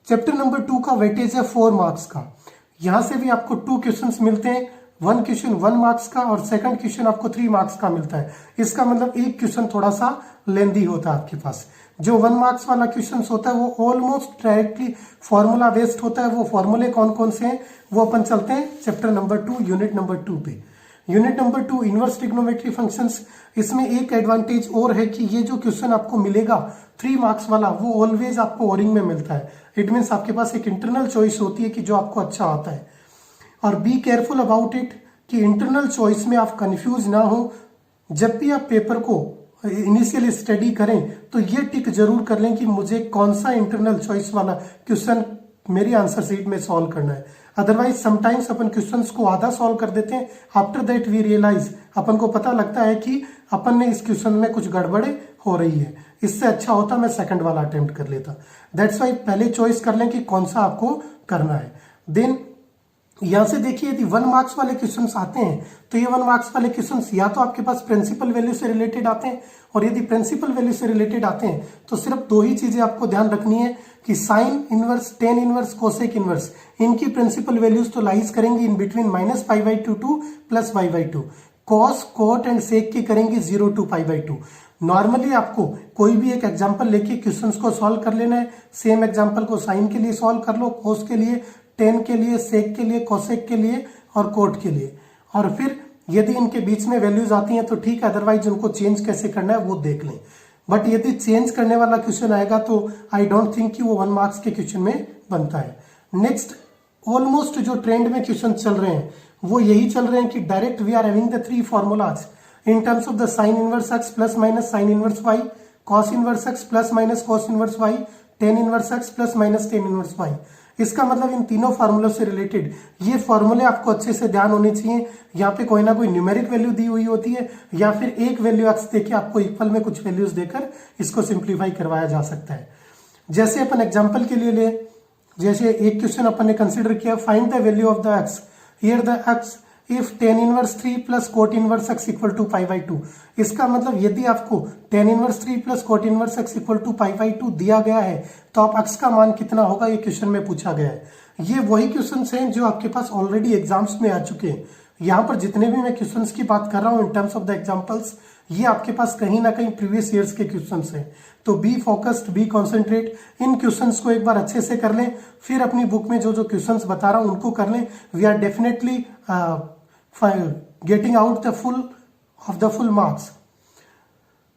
Chapter number 2 का weightage है 4 marks का। यहां से भी आपको 2 क्वेश्चंस मिलते हैं, 1 क्वेश्चन 1 मार्क्स का और सेकंड क्वेश्चन आपको 3 मार्क्स का मिलता है। इसका मतलब एक क्वेश्चन थोड़ा सा लेंदी होता है आपके पास। जो 1 मार्क्स वाला क्वेश्चन होता है वो ऑलमोस्ट डायरेक्टली फॉर्मूला बेस्ड होता है। वो फॉर्मूले कौन कौन से हैं वो अपन चलते हैं चैप्टर नंबर 2 यूनिट नंबर 2 पे। Unit number 2 inverse trigonometry functions. इसमें एक एडवांटेज और है कि ये जो क्वेश्चन आपको मिलेगा 3 मार्क्स वाला वो ऑलवेज आपको ओरिंग में मिलता है। इट मीन्स आपके पास एक इंटरनल चॉइस होती है कि जो आपको अच्छा आता है। और बी केयरफुल अबाउट इट कि इंटरनल चॉइस में आप कंफ्यूज ना हो। जब भी आप पेपर को इनिशियली स्टडी करें तो ये टिक जरूर कर लें कि मुझे कौन सा इंटरनल चॉइस वाला क्वेश्चन मेरी आंसर शीट में सॉल्व करना है। अदरवाइज समटाइम्स अपन क्वेश्चंस को आधा सॉल्व कर देते हैं, आफ्टर दैट वी रियलाइज, अपन को पता लगता है कि अपन ने इस क्वेश्चन में कुछ गड़बड़े हो रही है। इससे अच्छा होता मैं सेकंड वाला अटेम्प्ट कर लेता। दैट्स वाई पहले चॉइस कर लें कि कौन सा आपको करना है। देन यहां से देखिए यदि 1 मार्क्स वाले क्वेश्चंस आते हैं तो ये 1 मार्क्स वाले क्वेश्चंस या तो आपके पास प्रिंसिपल वैल्यू से रिलेटेड आते हैं, और यदि प्रिंसिपल वैल्यू से रिलेटेड आते हैं तो सिर्फ 2 ही चीजें आपको ध्यान रखनी है कि sine inverse, tan inverse, cosec inverse, इनकी प्रिंसिपल वैल्यूज तो लाइज करेंगी in between -π/2 to +π/2। Cos, cot and sec की करेंगी 0 to π/2। नॉर्मली आपको कोई भी एक एग्जांपल लेके क्वेश्चंस को सॉल्व कर लेना है। सेम एग्जांपल को साइन के लिए सॉल्व कर लो, कोस के लिए, टेन के लिए, सेक के लिए, कोसेक के लिए और कोट के लिए। और फिर यदि इनके बीच में वैल्यूज आती हैं तो ठीक है, अदरवाइज उनको चेंज कैसे करना है वो देख लें। बट यदि चेंज करने वाला क्वेश्चन आएगा तो आई डोंट थिंक कि वो 1 मार्क्स के क्वेश्चन में बनता है। नेक्स्ट, ऑलमोस्ट जो ट्रेंड में क्वेश्चन चल रहे हैं वो यही चल रहे हैं कि direct we are having the 3 formulas in terms of the sin inverse x plus minus sin inverse y, cos inverse x plus minus cos inverse y, tan inverse x plus minus tan inverse y। इसका मतलब इन तीनों फार्मूलों से related ये फॉर्मूले आपको अच्छे से ध्यान होने चाहिए। यहाँ पे कोई ना कोई न्यूमेरिक वैल्यू दी हुई होती है या फिर एक वैल्यू एक्स देके आपको इक्वल में कुछ वैल्यूज देकर इसको सिंप्लीफाई करवाया जा सकता है। जैसे अपन एग्जाम्पल के लिए ले, जैसे एक क्वेश्चन अपन ने कंसिडर किया, find the value of the x. Here the x if tan inverse 3 plus cot inverse x equal to π/2। इसका मतलब यदि आपको tan inverse 3 plus cot inverse x equal to π/2 दिया गया है तो आप x का मान कितना होगा ये क्वेश्चन में पूछा गया है। ये वही क्वेश्चंस हैं जो आपके पास ऑलरेडी एग्जाम्स में आ चुके हैं। यहाँ पर जितने भी मैं क्वेश्चंस की बात कर रहा हूँ इन टर्म्स ऑफ द एग्जाम्पल्स, ये आपके पास कहीं ना कहीं प्रीवियस ईयर्स के क्वेश्चंस हैं। तो बी फोकस्ड, बी कॉन्सेंट्रेट, इन क्वेश्चंस को एक बार अच्छे से कर लें, फिर अपनी बुक में जो जो क्वेश्चंस बता रहा हूं उनको कर लें। We are definitely getting out the full marks.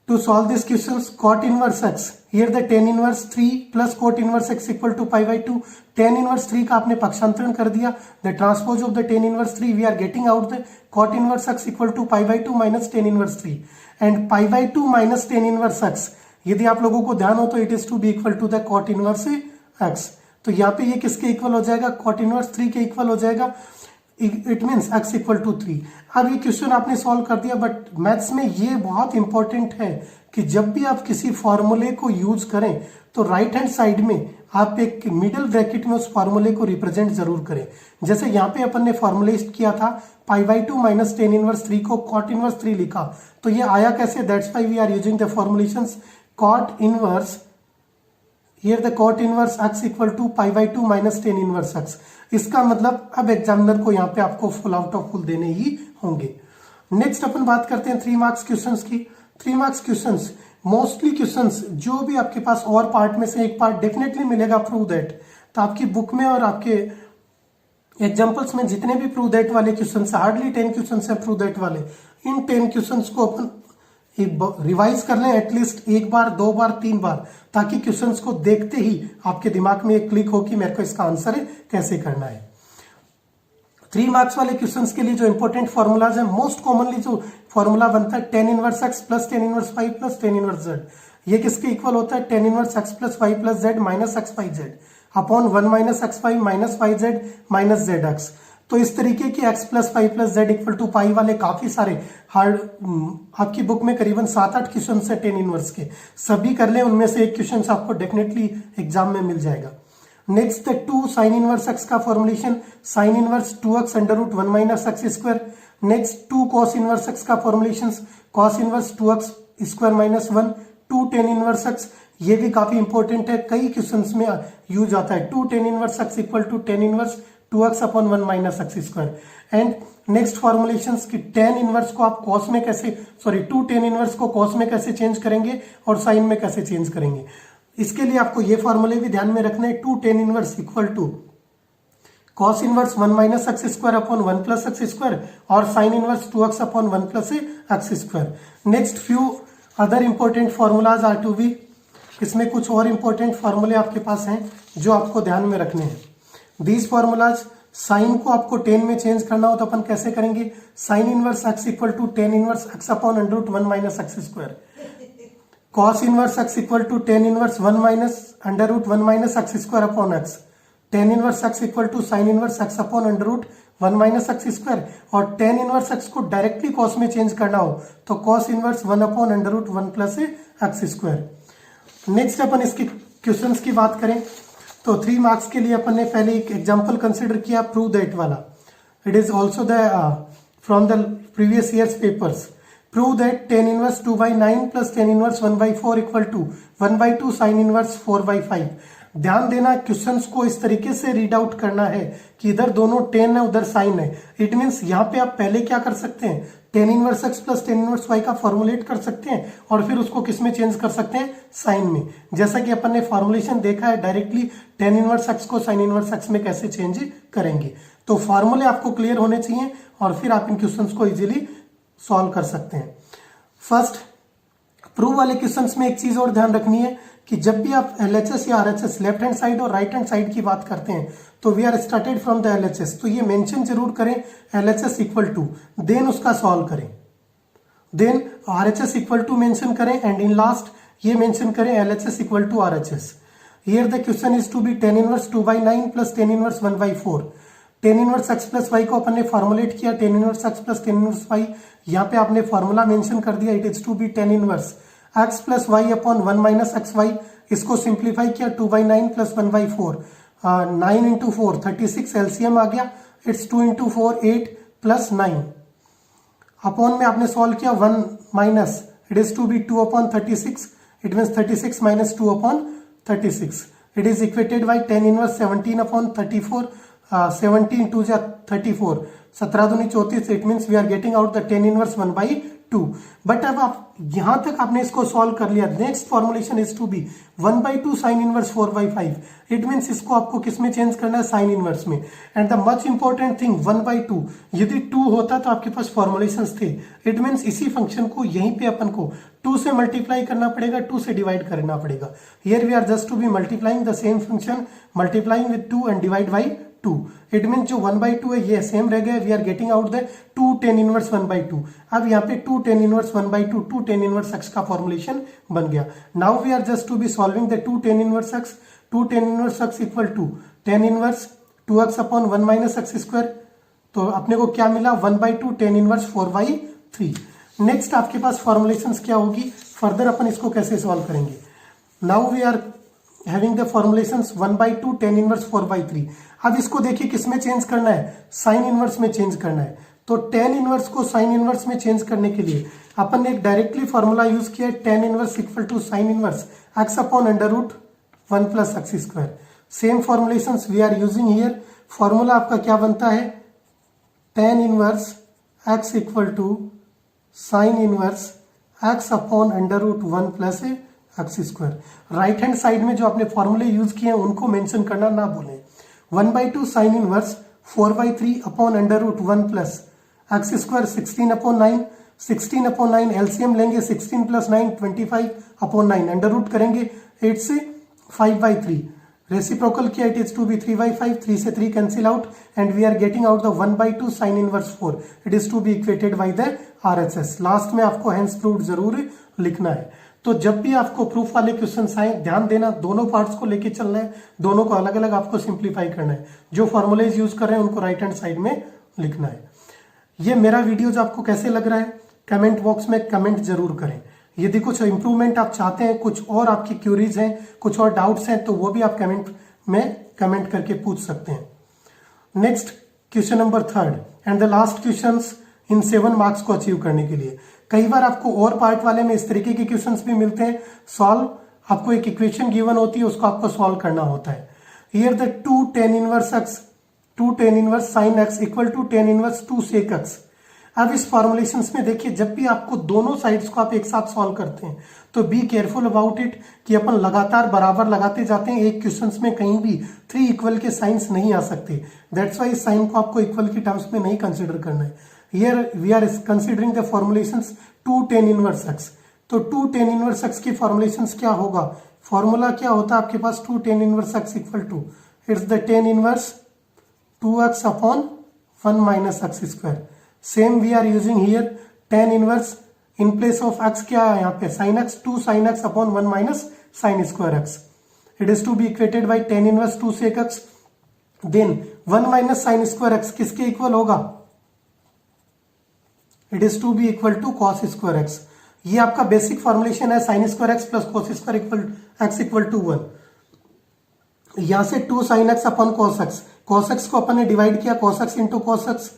To solve these questions, cot inverse x, here the tan inverse 3 plus cot inverse x equal to π/2। tan inverse 3 का आपने पक्षांतरण कर दिया, the transpose of the tan inverse 3, we are getting out the cot inverse x equal to π/2 minus tan inverse 3, and π/2 minus tan inverse x, यदि आप लोगों को ध्यान हो तो it is to be equal to the cot inverse x। तो यहाँ पे ये किसके इक्वल हो जाएगा, cot inverse 3 के इक्वल हो जाएगा। It means x equal to 3। अब ये क्वेश्चन आपने सॉल्व कर दिया, बट मैथ्स में ये बहुत इंपॉर्टेंट है कि जब भी आप किसी फॉर्मूले को यूज करें तो राइट हैंड साइड में आप एक मिडिल ब्रैकेट में उस फॉर्मूले को रिप्रेजेंट जरूर करें। जैसे यहाँ पे अपन ने फॉर्मुलेट किया था π/2 माइनस tan इनवर्स 3 को cot इनवर्स 3 लिखा, तो ये आया कैसे, that's why we are using the formulations cot इनवर्स, here the cot inverse x equal to π/2 minus tan inverse x। इसका मतलब अब एग्जामिनर को यहाँ पे आपको फुल आउट ऑफ फुल देने ही होंगे। नेक्स्ट अपन बात करते हैं 3 मार्क्स क्वेश्चंस की। 3 मार्क्स क्वेश्चंस, मोस्टली क्वेश्चंस जो भी आपके पास और पार्ट में से एक पार्ट डेफिनेटली मिलेगा प्रूव दैट। तो आपकी बुक में और आपके एग्जाम्पल्स में जितने भी प्रूव दैट वाले क्वेश्चन, हार्डली 10 क्वेश्चन है प्रूव दैट वाले। इन 10 क्वेश्चन को अपन रिवाइज कर लें एटलीस्ट 1 बार, 2 बार, 3 बार, ताकि क्वेश्चंस को देखते ही आपके दिमाग में एक क्लिक हो कि मेरे को इसका आंसर कैसे करना है। 3 मार्क्स वाले क्वेश्चंस के लिए जो इंपॉर्टेंट फॉर्मूलाज है, मोस्ट कॉमनली जो फॉर्मूला बनता है tan inverse x plus tan inverse y plus tan inverse z। ये किसके इक्वल होता है, tan inverse x plus y plus z minus x y z upon 1 minus x y minus y z minus z x। तो इस तरीके की x plus y plus z equal to pi वाले काफी सारे हार्ड आपकी बुक में करीबन 7-8 क्वेश्चन है टेन इनवर्स के, सभी कर ले, उनमें से एक क्वेश्चन आपको डेफिनेटली एग्जाम में मिल जाएगा। नेक्स्ट 2 साइन इनवर्स x का formulation, sine inverse 2x under root 1 minus x square. Next 2 cos inverse x का formulation, cos inverse 2x square minus 1। 2 tan inverse x, ये भी काफी इंपॉर्टेंट है, कई क्वेश्चंस में यूज आता है। 2 tan inverse x equal to tan inverse 2x upon 1 minus x square. And next formulations की tan इनवर्स को आप cos में कैसे 2 tan इनवर्स को cos में कैसे चेंज करेंगे और sin में कैसे चेंज करेंगे। इसके लिए आपको ये फॉर्मूले भी ध्यान में रखना है। 2 tan inverse equal to cos inverse 1 minus x square upon 1 plus x square और sin inverse 2x upon 1 plus x square. Next few other important formulas are to be, इसमें कुछ और इंपॉर्टेंट फॉर्मूले आपके पास हैं जो आपको ध्यान में रखने हैं। दीज फॉर्मूलाज, साइन को आपको tan में चेंज करना हो तो अपन कैसे करेंगे, sine inverse x equal to tan inverse x upon under root 1 minus x square. cos inverse x equal to tan inverse 1 minus under root 1 minus x square upon x। tan inverse x equal to sine inverse x upon under root 1 minus x square. और tan inverse x को directly cos में change करना हो तो cos inverse 1 upon under root 1 plus x square. Next अपन इसके questions की बात करें तो 3 मार्क्स के लिए अपन ने पहले एक एग्जांपल कंसिडर किया, प्रूव दैट वाला। It is also the from the previous years papers. Prove that tan inverse 2/9 plus tan inverse 1/4 equal to 1/2 sine inverse 4/5। ध्यान देना, क्वेश्चंस को इस तरीके से रीड आउट करना है कि इधर दोनों tan है उधर साइन है। इट मीन्स यहाँ पे आप पहले क्या कर सकते हैं, tan inverse x plus tan inverse y का फॉर्मुलेट कर सकते हैं और फिर उसको किस में चेंज कर सकते हैं, साइन में। जैसा कि अपन ने फॉर्मुलेशन देखा है, डायरेक्टली tan इनवर्स x को साइन इनवर्स x में कैसे चेंज करेंगे। तो फॉर्मूले आपको क्लियर होने चाहिए और फिर आप इन क्वेश्चंस को इजीली सॉल्व कर सकते हैं। फर्स्ट, प्रूव वाले क्वेश्चंस में एक चीज और ध्यान रखनी है कि जब भी आप LHS या RHS लेफ्ट हैंड साइड और राइट हैंड साइड की बात करते हैं तो we are started from the LHS, तो ये मेंशन जरूर करें LHS इक्वल टू, देन उसका सॉल्व करें, then RHS equal to mention करें एंड इन लास्ट ये मेंशन करें LHS equal to RHS। Here the question is to be tan inverse 2/9 plus tan inverse 1/4। tan inverse x plus y को अपन ने formulate किया, tan inverse x plus tan inverse y, यहाँ पे आपने formula mention कर दिया, it is to be tan inverse x plus y upon 1 minus x y. इसको सिंप्लीफाई किया, 2/9 प्लस 1/4, 9 इंटू 4 36, एलसीएम आ गया, इट्स 2 इंटू 4 8 प्लस 9 अपॉन में आपने सॉल्व किया 1 minus, it is to be 2 upon 36, it means 36 minus 2 upon 36। It is equated by tan inverse 17 upon 34, 17 2 जा 34, 17 दूनी 34, it means we are getting out the tan inverse 1/2। But अब आप यहां तक आपने इसको सॉल्व कर लिया, next formulation is to be 1/2 sine inverse 4/5। It means इसको आपको किस में चेंज करना है, साइन इनवर्स में। And the much important thing 1/2, यदि 2 होता तो आपके पास फॉर्मुलेशंस थे। इट मीन्स इसी फंक्शन को यहीं पे अपन को 2 से मल्टीप्लाई करना पड़ेगा, 2 से डिवाइड करना पड़ेगा। Here we are just to be multiplying the same function, multiplying with 2 and divide by 2। It mean जो 1/2 है ये सेम रह गया, we are getting out the 2 tan inverse 1/2। अब यहाँ पे 2 tan inverse 1/2, 2 tan inverse x का फॉर्मुलेशन बन गया। Now we are just to be solving the 2 tan inverse x। 2 tan inverse x equal to tan inverse 2x upon 1 minus x square. तो अपने को क्या मिला, 1/2 tan इनवर्स 4/3। नेक्स्ट आपके पास formulations क्या होगी, फर्दर अपन इसको कैसे सॉल्व करेंगे। Now we are having the formulations 1/2 tan inverse 4/3। अब इसको देखिए किस में चेंज करना है, साइन इनवर्स में चेंज करना है। तो tan इनवर्स को साइन इनवर्स में चेंज करने के लिए अपन ने एक डायरेक्टली फॉर्मूला यूज किया, tan inverse equal to sine inverse x upon under root 1 plus x square. Same formulations we are using here. Formula आपका क्या बनता है, tan inverse x equal to sine inverse x upon under root 1 plus x square. Right hand side में जो आपने फॉर्मूले use किए हैं उनको मेंशन करना ना भूलें। 1/2 sine inverse 4/3 upon under root 1 plus x square, 16 upon 9, 16 upon 9 LCM लेंगे, 16 प्लस 9 25 अपॉन 9, अंडर रूट करेंगे 8 से 5/3, रेसिप्रोकल किया, इट इज टू बी 3/5, 3 से 3 cancel out and we are getting out the 1/2 sine inverse 4। It is to be equated by the RHS। Last में आपको hence proved जरूर लिखना है। तो जब भी आपको प्रूफ वाले क्वेश्चन आए, ध्यान देना दोनों पार्ट्स को लेके चलना है, दोनों को अलग अलग आपको सिंप्लीफाई करना है। जो फॉर्मुलेज यूज कर रहे हैं उनको राइट हैंड साइड में लिखना है। ये मेरा वीडियोज आपको कैसे लग रहा है, कमेंट बॉक्स में कमेंट जरूर करें। यदि कुछ इंप्रूवमेंट आप चाहते हैं, कुछ और आपकी क्यूरीज हैं, कुछ और डाउट्स हैं, तो वो भी आप कमेंट में कमेंट करके पूछ सकते हैं। Next question number 3 and the last question in 7 marks को अचीव करने के लिए। कई बार आपको और पार्ट वाले में इस तरीके के क्वेश्चंस भी मिलते हैं, सॉल्व आपको एक इक्वेशन गिवन होती है, उसको आपको सॉल्व करना होता है। Here the 2 tan inverse x 2 tan inverse sin x equal to tan inverse 2 sec x। अब इस फॉर्मुलेशंस में देखिए, जब भी आपको दोनों साइड्स को आप एक साथ सॉल्व करते हैं तो बी केयरफुल अबाउट इट कि अपन लगातार बराबर लगाते जाते हैं। एक क्वेश्चंस में कहीं भी 3 इक्वल के साइंस नहीं आ सकते, दैट्स वाई इस साइन को आपको इक्वल के टर्म्स में नहीं कंसिडर करना है। Here we are considering the formulations 2 tan inverse x। तो 2 tan इनवर्स x की फॉर्मुलेशंस क्या होगा, फॉर्मूला क्या होता है आपके पास, 2 tan inverse x equal to it's the tan inverse 2x upon 1 minus x square. Same we are using here tan inverse in place of x क्या है यहाँ पे, sin x 2 sin x upon 1 minus sin square x। It is to be equated by tan inverse 2 sec x। Then 1 minus sin square x किसके equal होगा, it is to be equal to cos square x। ये आपका basic formulation है, sin square x plus cos square x equal to 1। यहां से 2 sin x upon cos x को अपन ने डिवाइड किया, cos x into cos x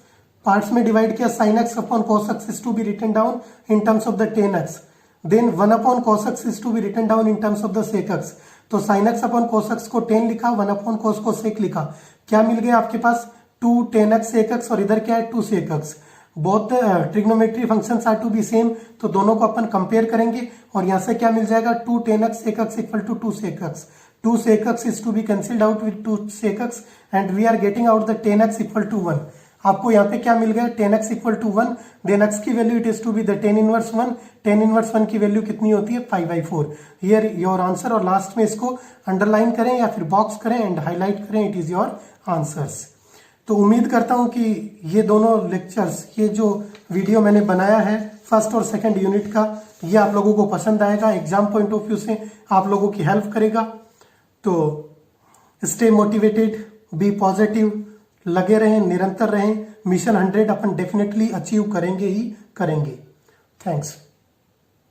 parts में डिवाइड किया, sin x upon cos x is to be written down in terms of the tan x। Then 1 upon cos x is to be written down in terms of the sec x। तो sin x upon cos x को tan लिखा, 1 upon cos को sec लिखा। क्या मिल गया आपके पास, 2 tan x sec x और इधर क्या है 2 sec x। Both trigonometry functions are to be same, तो दोनों को अपन कंपेयर करेंगे और यहां से क्या मिल जाएगा, 2 tan x sec x equal to 2 sec x। 2 sec x is to be cancelled out with 2 sec x and we are getting out the tan x equal to 1। आपको यहाँ पे क्या मिल गया, tan x equal to 1, then x की value it is to be the tan inverse 1। tan inverse 1 की value कितनी होती है, 5/4। हियर योर आंसर, और लास्ट में इसको अंडरलाइन करें या फिर बॉक्स करें एंड हाईलाइट करें, इट इज योर आंसर्स। तो उम्मीद करता हूं कि ये दोनों लेक्चर्स, ये जो वीडियो मैंने बनाया है फर्स्ट और सेकंड यूनिट का, ये आप लोगों को पसंद आएगा, एग्जाम पॉइंट ऑफ व्यू से आप लोगों की हेल्प करेगा। तो स्टे मोटिवेटेड, बी पॉजिटिव, लगे रहें, निरंतर रहें। मिशन 100 अपन डेफिनेटली अचीव करेंगे ही करेंगे। थैंक्स।